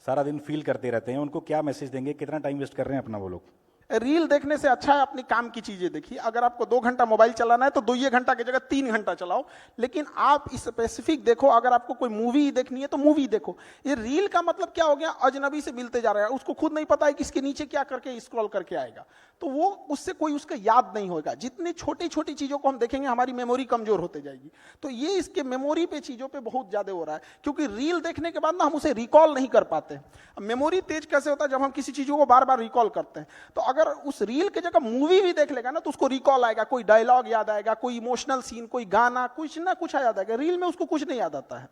सारा दिन फील करते रहते हैं, उनको क्या मैसेज देंगे, कितना टाइम वेस्ट कर रहे हैं अपना वो लोग? रील देखने से अच्छा है अपनी काम की चीजें देखिए। अगर आपको 2 घंटा मोबाइल चलाना है तो 2 घंटा की जगह 3 घंटा चलाओ, लेकिन आप स्पेसिफिक देखो। अगर आपको कोई मूवी देखनी है तो मूवी देखो। ये रील का मतलब क्या हो गया, अजनबी से मिलते जा रहा है, उसको खुद नहीं पता है कि इसके नीचे क्या करके स्क्रॉल करके आएगा, तो वो उससे कोई उसका याद नहीं होगा। जितनी छोटी छोटी चीजों को हम देखेंगे हमारी मेमोरी कमजोर होते जाएगी। तो ये इसके मेमोरी पे चीजों पे बहुत ज्यादा हो रहा है, क्योंकि रील देखने के बाद ना हम उसे रिकॉल नहीं कर पाते। मेमोरी तेज कैसे होता है, जब हम किसी चीजों को बार बार रिकॉल करते हैं। तो अगर उस रील के जगह मूवी भी देख लेगा ना तो उसको रिकॉल आएगा, कोई डायलॉग याद आएगा, कोई इमोशनल सीन, कोई गाना, कुछ ना कुछ याद आएगा। रील में उसको कुछ नहीं याद आता है।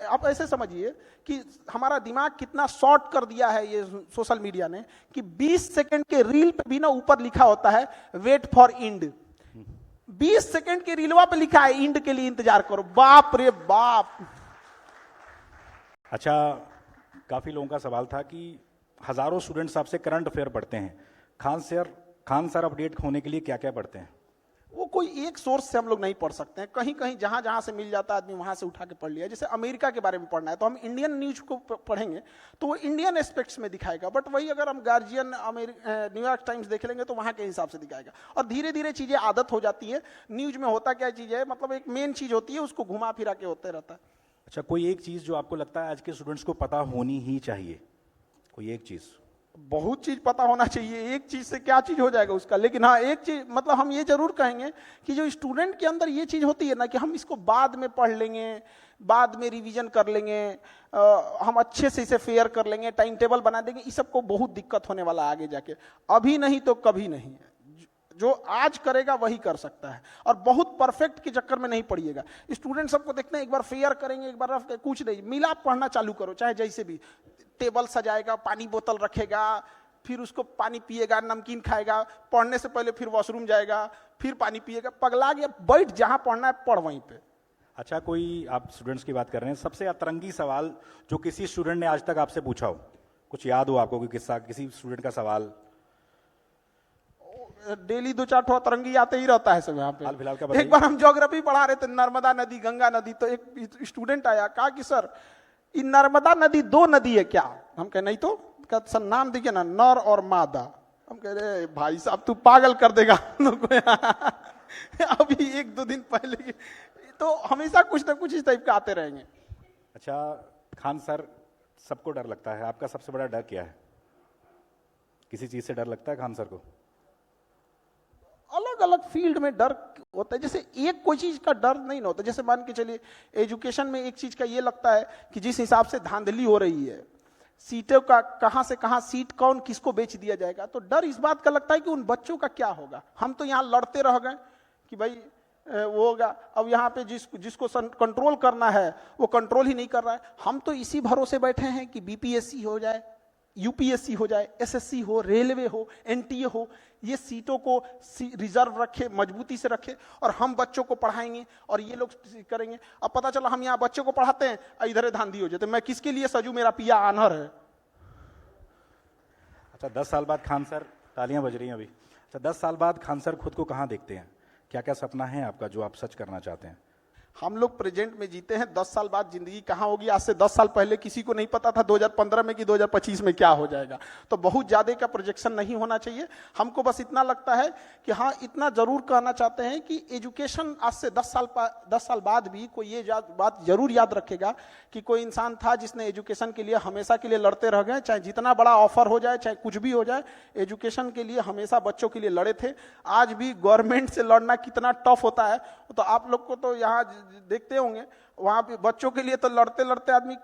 आप ऐसे समझिए कि हमारा दिमाग कितना शॉर्ट कर दिया है ये सोशल मीडिया ने, कि 20 सेकंड के रील पे भी ना ऊपर लिखा होता है वेट फॉर इंड। 20 सेकंड के रीलवा पे लिखा है इंड के लिए इंतजार करो। बाप रे बाप। अच्छा, काफ़ी लोगों का सवाल था कि हज़ारों स्टूडेंट्स आपसे करंट अफेयर पढ़ते हैं, खान सर अपडेट होने के लिए क्या क्या पढ़ते हैं? वो कोई एक सोर्स से हम लोग नहीं पढ़ सकते हैं, कहीं कहीं जहां जहां से मिल जाता है आदमी वहां से उठा के पढ़ लिया। जैसे अमेरिका के बारे में पढ़ना है तो हम इंडियन न्यूज को पढ़ेंगे तो वो इंडियन एस्पेक्ट्स में दिखाएगा, बट वही अगर हम गार्जियन न्यूयॉर्क टाइम्स देख लेंगे तो वहां के हिसाब से दिखाएगा। और धीरे धीरे चीजें आदत हो जाती है। न्यूज में होता क्या चीज है, मतलब एक मेन चीज होती है, उसको घुमा फिरा के होते रहता है। अच्छा, कोई एक चीज़ जो आपको लगता है आज के स्टूडेंट्स को पता होनी ही चाहिए, कोई एक चीज़? बहुत चीज पता होना चाहिए, एक चीज से क्या चीज हो जाएगा उसका। लेकिन हाँ, एक चीज मतलब हम ये जरूर कहेंगे कि जो स्टूडेंट के अंदर ये चीज होती है ना कि हम इसको बाद में पढ़ लेंगे, बाद में रिवीजन कर लेंगे, हम अच्छे से इसे फेयर कर लेंगे, टाइम टेबल बना देंगे, इस सबको बहुत दिक्कत होने वाला आगे जाके। अभी नहीं तो कभी नहीं। जो आज करेगा वही कर सकता है, और बहुत परफेक्ट के चक्कर में नहीं पढ़िएगा। स्टूडेंट सबको देखते हैं एक बार फेयर करेंगे, एक बार रफ, कुछ नहीं, मिला पढ़ना चालू करो, चाहे जैसे भी। टेबल सजाएगा, पानी बोतल रखेगा, फिर उसको पानी पिएगा, नमकीन खाएगा, पढ़ने से पहले फिर वॉशरूम जाएगा, फिर पानी पिएगा, पगला गया। बैठ जहां पढ़ना है पढ़ वहीं पे। अच्छा, कोई आप स्टूडेंट्स की बात कर रहे हैं, सबसे अतरंगी सवाल जो किसी स्टूडेंट ने आज तक आपसे पूछा हो, कुछ याद हो आपको कोई किस्सा, किसी स्टूडेंट का सवाल? डेली 2-4 ठो अतरंगी आते ही रहता है सब यहाँ पे। हाल फिलहाल का बताइए। एक बार हम ज्योग्राफी पढ़ा रहे थे, नर्मदा नदी, गंगा नदी, तो एक स्टूडेंट आया, कहा कि सर ये नर्मदा नदी 2 नदी है क्या? हम कहे नहीं तो। सर नाम देखिए ना, नर और मादा। हम कह रहे भाई साहब तू पागल कर देगा हम लोग को। अभी 1-2 दिन पहले तो हमेशा कुछ ना कुछ इस टाइप का आते रहेंगे। अच्छा, खान सर सबको डर लगता है, आपका सबसे बड़ा डर क्या है? किसी चीज से डर लगता है खान सर को? अलग अलग फील्ड में डर होता है। जैसे एक कोई चीज का डर नहीं ना होता। जैसे मान के चलिए एजुकेशन में एक चीज का ये लगता है कि जिस हिसाब से धांधली हो रही है, सीटों का कहां से कहां सीट कौन किसको बेच दिया जाएगा, तो डर इस बात का लगता है कि उन बच्चों का क्या होगा। हम तो यहाँ लड़ते रह गए कि भाई वो होगा, अब यहाँ पे जिसको कंट्रोल करना है वो कंट्रोल ही नहीं कर रहा है। हम तो इसी भरोसे बैठे हैं कि बीपीएससी हो जाए, यूपीएससी हो जाए, एसएससी हो, रेलवे हो, एनटीए हो, ये सीटों को रिजर्व रखे, मजबूती से रखे, और हम बच्चों को पढ़ाएंगे और ये लोग करेंगे। अब पता चला हम यहाँ बच्चों को पढ़ाते हैं, इधर धांधी हो जाते, मैं किसके लिए सजू, मेरा पिया आनहर है। अच्छा, 10 साल बाद खान सर, तालियां बज रही हैं अभी। अच्छा, 10 साल बाद खान सर खुद को कहाँ देखते हैं? क्या क्या सपना है आपका जो आप सच करना चाहते हैं? हम लोग प्रेजेंट में जीते हैं, 10 साल बाद जिंदगी कहाँ होगी। आज से 10 साल पहले किसी को नहीं पता था 2015 में कि 2025 में क्या हो जाएगा। तो बहुत ज्यादा का प्रोजेक्शन नहीं होना चाहिए। हमको बस इतना लगता है कि हाँ, इतना जरूर कहना चाहते हैं कि एजुकेशन आज से 10 साल बाद भी कोई ये बात जरूर याद रखेगा कि कोई इंसान था जिसने एजुकेशन के लिए हमेशा के लिए लड़ते रह गए। चाहे जितना बड़ा ऑफर हो जाए, चाहे कुछ भी हो जाए, एजुकेशन के लिए हमेशा बच्चों के लिए लड़े थे। आज भी गवर्नमेंट से लड़ना कितना टफ होता है, तो आप लोग को तो यहाँ देखते होंगे, वहां पे बच्चों के लिए तो लड़ते लड़ते आदमी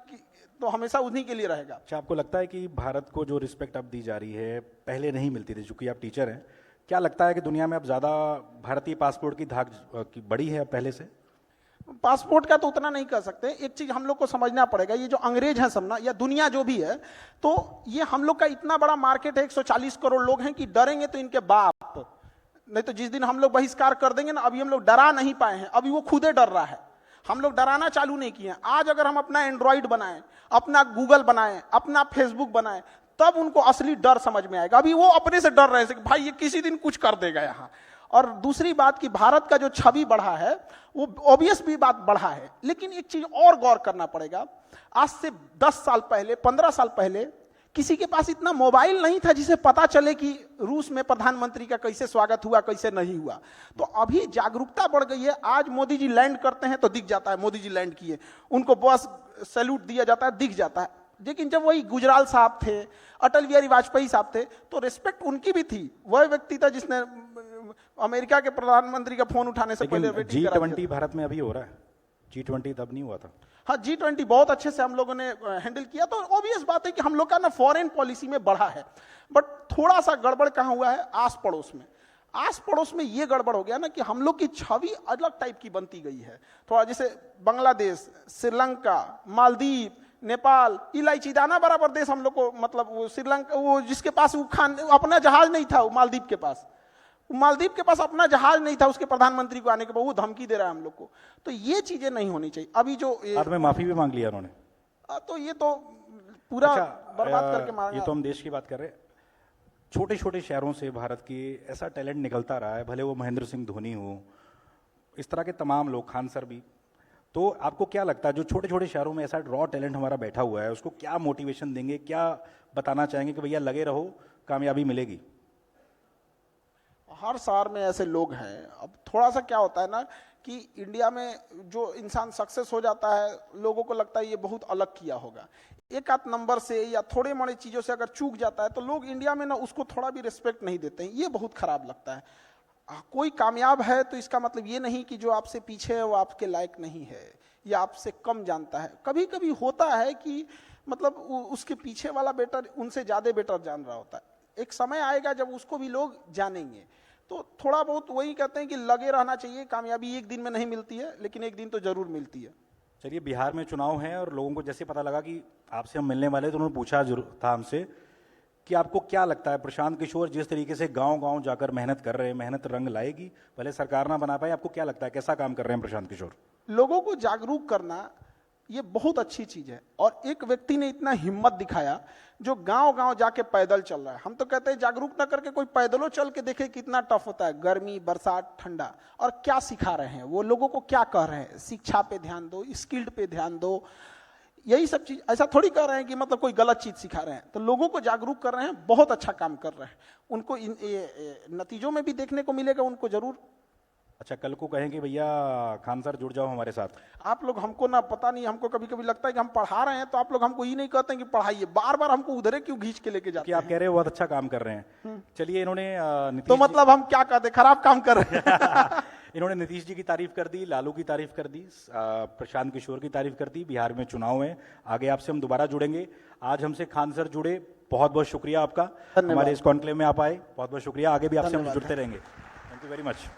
तो हमेशा उन्हीं के लिए रहेगा। अच्छा, आपको लगता है कि भारत को जो रिस्पेक्ट अब दी जा रही है पहले नहीं मिलती थी, चूंकि आप टीचर हैं, क्या लगता है कि दुनिया में अब ज्यादा भारतीय पासपोर्ट की धाक की बड़ी है अब पहले से? पासपोर्ट का तो उतना नहीं कर सकते। एक चीज हम लोग को समझना पड़ेगा, ये जो अंग्रेज हैं सब ना, या दुनिया जो भी है, तो ये हम लोग का इतना बड़ा मार्केट है, 140 करोड़ लोग हैं कि डरेंगे तो इनके बाप, नहीं तो जिस दिन हम लोग बहिष्कार कर देंगे ना, अभी हम लोग डरा नहीं पाए हैं, अभी वो खुदे डर रहा है, हम लोग डराना चालू नहीं किए। आज अगर हम अपना एंड्रॉइड बनाएं, अपना गूगल बनाएं, अपना फेसबुक बनाएं, तब उनको असली डर समझ में आएगा। अभी वो अपने से डर रहे थे कि भाई ये किसी दिन कुछ कर देगा यहाँ। और दूसरी बात कि भारत का जो छवि बढ़ा है वो ऑब्वियस भी बात बढ़ा है, लेकिन एक चीज और गौर करना पड़ेगा, आज से 10 साल पहले, 15 साल पहले किसी के पास इतना मोबाइल नहीं था जिसे पता चले कि रूस में प्रधानमंत्री का कैसे स्वागत हुआ, कैसे नहीं हुआ। तो अभी जागरूकता बढ़ गई है। आज मोदी जी लैंड करते हैं तो दिख जाता है मोदी जी लैंड किए, उनको बस सैल्यूट दिया जाता है, दिख जाता है। लेकिन जब वही गुजराल साहब थे, अटल बिहारी वाजपेयी साहब थे, तो रिस्पेक्ट उनकी भी थी। वह व्यक्ति था जिसने अमेरिका के प्रधानमंत्री का फोन उठाने से पहले G20 भारत में अभी हो रहा है, G20 तब नहीं हुआ था। हाँ, G20 बहुत अच्छे से हम लोगों ने हैंडल किया। तो ऑब्वियस बात है कि हम लोग का ना फॉरेन पॉलिसी में बढ़ा है, बट थोड़ा सा गड़बड़ कहाँ हुआ है, आस पड़ोस में। आस पड़ोस में ये गड़बड़ हो गया ना कि हम लोग की छवि अलग टाइप की बनती गई है। थोड़ा जैसे बांग्लादेश, श्रीलंका, मालदीव, नेपाल, इलायची दाना बराबर देश हम लोग को, मतलब वो श्रीलंका, वो जिसके पास वो अपना जहाज नहीं था, वो मालदीव के पास, मालदीव के पास अपना जहाज नहीं था, उसके प्रधानमंत्री को आने के बाद वो धमकी दे रहा है हम लोग को। तो ये चीजें नहीं होनी चाहिए। अभी जो बाद में माफी भी मांग लिया उन्होंने, तो ये तो पूरा बर्बाद करके मारा। ये तो हम देश की बात कर रहे हैं। छोटे छोटे शहरों से भारत की ऐसा टैलेंट निकलता रहा है, भले वो महेंद्र सिंह धोनी हो, इस तरह के तमाम लोग, खान सर भी। तो आपको क्या लगता है जो छोटे छोटे शहरों में ऐसा रॉ टैलेंट हमारा बैठा हुआ है, उसको क्या मोटिवेशन देंगे, क्या बताना चाहेंगे कि भैया लगे रहो, कामयाबी मिलेगी? हर शहर में ऐसे लोग हैं। अब थोड़ा सा क्या होता है ना कि इंडिया में जो इंसान सक्सेस हो जाता है, लोगों को लगता है ये बहुत अलग किया होगा। एक आध नंबर से या थोड़े मोड़े चीजों से अगर चूक जाता है तो लोग इंडिया में ना उसको थोड़ा भी रिस्पेक्ट नहीं देते हैं। ये बहुत खराब लगता है। कोई कामयाब है तो इसका मतलब ये नहीं कि जो आपसे पीछे है वो आपके लायक नहीं है या आपसे कम जानता है। कभी कभी होता है कि मतलब उसके पीछे वाला बेटर उनसे ज्यादा बेटर जान रहा होता है। एक समय आएगा जब उसको भी लोग जानेंगे। तो थोड़ा बहुत वही कहते हैं कि लगे रहना चाहिए। कामयाबी एक दिन में नहीं मिलती है, लेकिन एक दिन तो जरूर मिलती है। चलिए, बिहार में चुनाव है और लोगों को जैसे पता लगा कि आपसे हम मिलने वाले, तो उन्होंने पूछा जरूर था हमसे कि आपको क्या लगता है प्रशांत किशोर जिस तरीके से गांव-गांव जाकर मेहनत कर रहे हैं, मेहनत रंग लाएगी? भले सरकार ना बना पाए, आपको क्या लगता है कैसा काम कर रहे हैं प्रशांत किशोर? लोगों को जागरूक करना ये बहुत अच्छी चीज है। और एक व्यक्ति ने इतना हिम्मत दिखाया जो गांव-गांव जाके पैदल चल रहा है। हम तो कहते हैं जागरूक ना करके कोई पैदलों चल के देखे कितना टफ होता है, गर्मी, बरसात, ठंडा। और क्या सिखा रहे हैं वो, लोगों को क्या कह रहे हैं, शिक्षा पे ध्यान दो, स्किल्ड पे ध्यान दो, यही सब चीज। ऐसा थोड़ी कर रहे हैं कि मतलब कोई गलत चीज सिखा रहे हैं। तो लोगों को जागरूक कर रहे हैं, बहुत अच्छा काम कर रहे हैं। उनको नतीजों में भी देखने को मिलेगा, उनको जरूर। अच्छा, कल को कहेंगे भैया खान सर जुड़ जाओ हमारे साथ। आप लोग हमको ना, पता नहीं, हमको कभी कभी लगता है कि हम पढ़ा रहे हैं तो आप लोग हमको ये नहीं कहते हैं कि पढ़ाइए, बार बार हमको उधरे क्यों खींच के लेके जाते हैं। आप कह रहे हो बहुत अच्छा काम कर रहे हैं। चलिए, इन्होंने तो मतलब हम क्या कहते, खराब काम कर रहे हैं। इन्होंने नीतीश जी की तारीफ कर दी, लालू की तारीफ कर दी, प्रशांत किशोर की तारीफ कर दी। बिहार में चुनाव है, आगे आपसे हम दोबारा जुड़ेंगे। आज हमसे खान सर जुड़े, बहुत बहुत शुक्रिया आपका, हमारे इस कॉन्क्लेव में आप आए, बहुत बहुत शुक्रिया। आगे भी आपसे हम जुड़ते रहेंगे। Thank you very much.